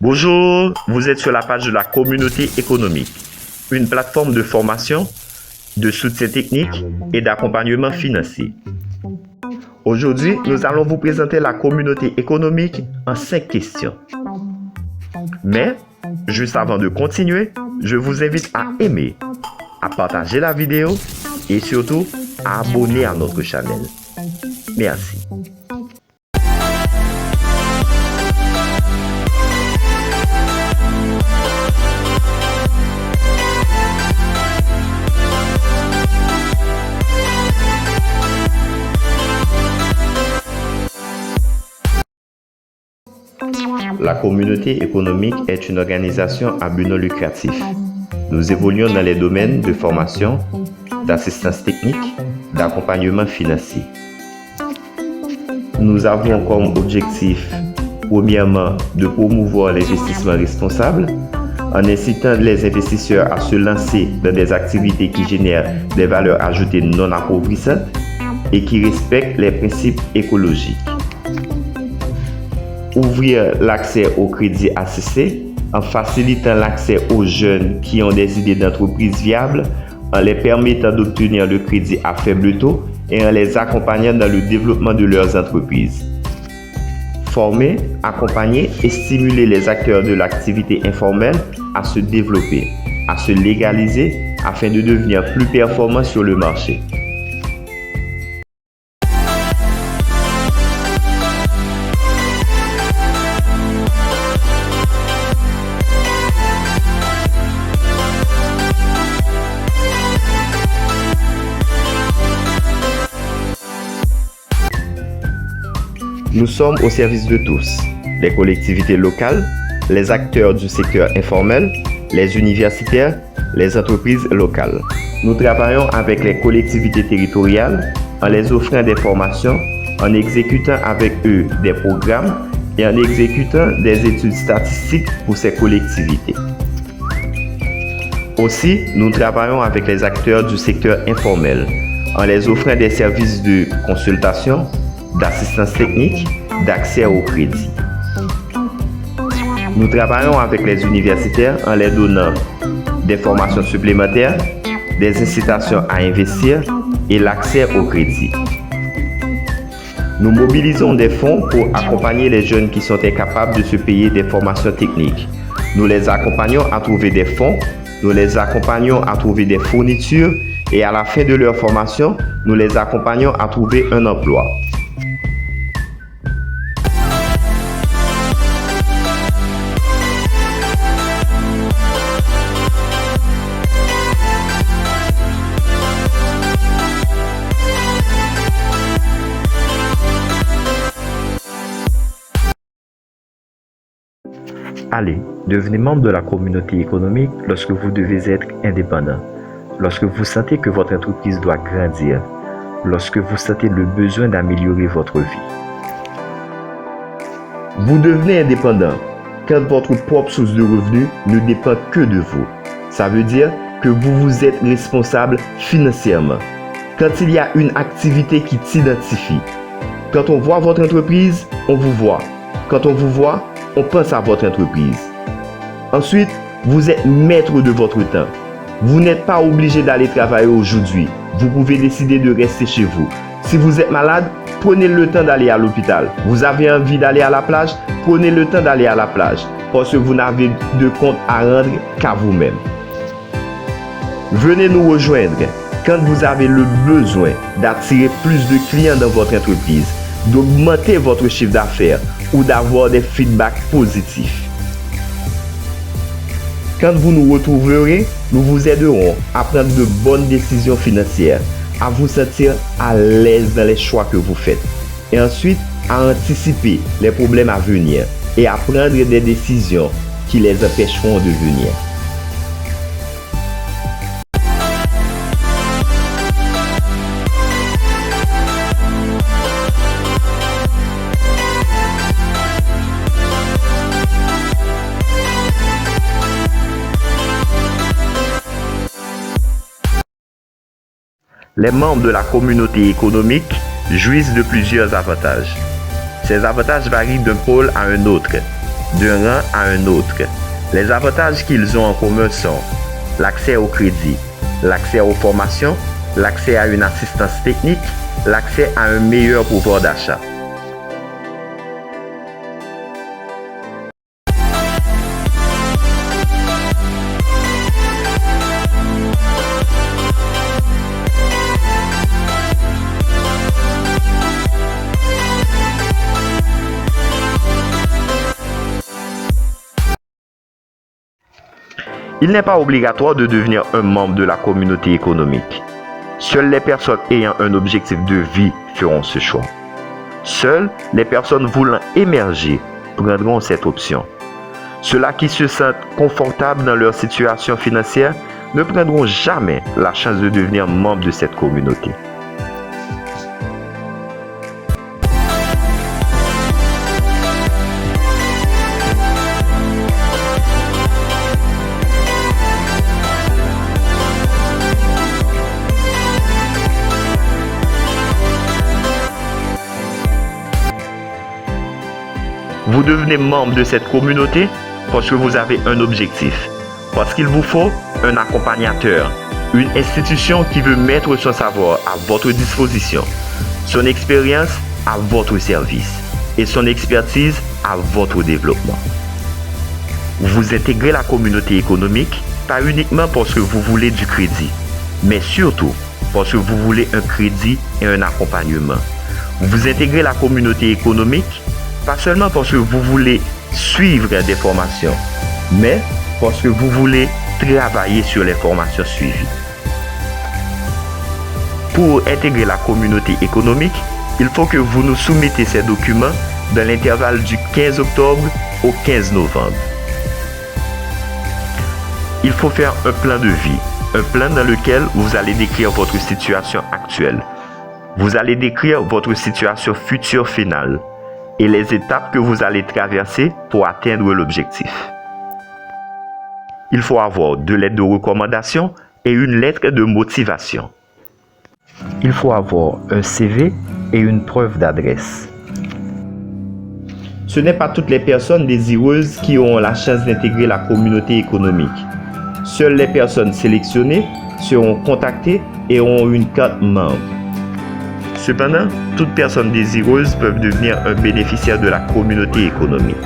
Bonjour, vous êtes sur la page de la communauté économique, une plateforme de formation, de soutien technique et d'accompagnement financier. Aujourd'hui, nous allons vous présenter la communauté économique en 5 questions. Mais, juste avant de continuer, je vous invite à aimer, à partager la vidéo et surtout à abonner à notre chaîne. Merci. La communauté économique est une organisation à but non lucratif. Nous évoluons dans les domaines de formation, d'assistance technique, d'accompagnement financier. Nous avons comme objectif, premièrement, de promouvoir l'investissement responsable en incitant les investisseurs à se lancer dans des activités qui génèrent des valeurs ajoutées non appauvrissantes et qui respectent les principes écologiques. Ouvrir l'accès au crédit assisté en facilitant l'accès aux jeunes qui ont des idées d'entreprise viables, en les permettant d'obtenir le crédit à faible taux et en les accompagnant dans le développement de leurs entreprises. Former, accompagner et stimuler les acteurs de l'activité informelle à se développer, à se légaliser afin de devenir plus performants sur le marché. Nous sommes au service de tous, les collectivités locales, les acteurs du secteur informel, les universitaires, les entreprises locales. Nous travaillons avec les collectivités territoriales en les offrant des formations, en exécutant avec eux des programmes et en exécutant des études statistiques pour ces collectivités. Aussi, nous travaillons avec les acteurs du secteur informel en les offrant des services de consultation, d'assistance technique, d'accès au crédit. Nous travaillons avec les universitaires en les donnant des formations supplémentaires, des incitations à investir et l'accès au crédit. Nous mobilisons des fonds pour accompagner les jeunes qui sont incapables de se payer des formations techniques. Nous les accompagnons à trouver des fonds, nous les accompagnons à trouver des fournitures et à la fin de leur formation, nous les accompagnons à trouver un emploi. Allez, devenez membre de la communauté économique lorsque vous devez être indépendant, lorsque vous sentez que votre entreprise doit grandir, lorsque vous sentez le besoin d'améliorer votre vie. Vous devenez indépendant quand votre propre source de revenus ne dépend que de vous. Ça veut dire que vous vous êtes responsable financièrement. Quand il y a une activité qui t'identifie, quand on voit votre entreprise, on vous voit. Quand on vous voit, on pense à votre entreprise. Ensuite, vous êtes maître de votre temps. Vous n'êtes pas obligé d'aller travailler aujourd'hui. Vous pouvez décider de rester chez vous. Si vous êtes malade, prenez le temps d'aller à l'hôpital. Vous avez envie d'aller à la plage, prenez le temps d'aller à la plage. Parce que vous n'avez de compte à rendre qu'à vous-même. Venez nous rejoindre quand vous avez le besoin d'attirer plus de clients dans votre entreprise, d'augmenter votre chiffre d'affaires ou d'avoir des feedbacks positifs. Quand vous nous retrouverez, nous vous aiderons à prendre de bonnes décisions financières, à vous sentir à l'aise dans les choix que vous faites et ensuite à anticiper les problèmes à venir et à prendre des décisions qui les empêcheront de venir. Les membres de la communauté économique jouissent de plusieurs avantages. Ces avantages varient d'un pôle à un autre. d'un rang à un autre. Les avantages qu'ils ont en commun sont l'accès au crédit, l'accès aux formations, l'accès à une assistance technique, l'accès à un meilleur pouvoir d'achat. Il n'est pas obligatoire de devenir un membre de la communauté économique. Seules les personnes ayant un objectif de vie feront ce choix. Seules les personnes voulant émerger prendront cette option. Ceux-là qui se sentent confortables dans leur situation financière ne prendront jamais la chance de devenir membre de cette communauté. Vous devenez membre de cette communauté parce que vous avez un objectif, parce qu'il vous faut un accompagnateur, une institution qui veut mettre son savoir à votre disposition, son expérience à votre service et son expertise à votre développement. Vous intégrez la communauté économique pas uniquement parce que vous voulez du crédit, mais surtout parce que vous voulez un crédit et un accompagnement. Vous intégrez la communauté économique pas seulement parce que vous voulez suivre des formations, mais parce que vous voulez travailler sur les formations suivies. Pour intégrer la communauté économique, il faut que vous nous soumettez ces documents dans l'intervalle du 15 octobre au 15 novembre. Il faut faire un plan de vie, un plan dans lequel vous allez décrire votre situation actuelle. Vous allez décrire votre situation future finale et les étapes que vous allez traverser pour atteindre l'objectif. Il faut avoir 2 lettres de recommandation et une lettre de motivation. Il faut avoir un CV et une preuve d'adresse. Ce n'est pas toutes les personnes désireuses qui auront la chance d'intégrer la communauté économique. Seules les personnes sélectionnées seront contactées et auront une carte membre. Cependant, toutes personnes désireuses peuvent devenir un bénéficiaire de la communauté économique.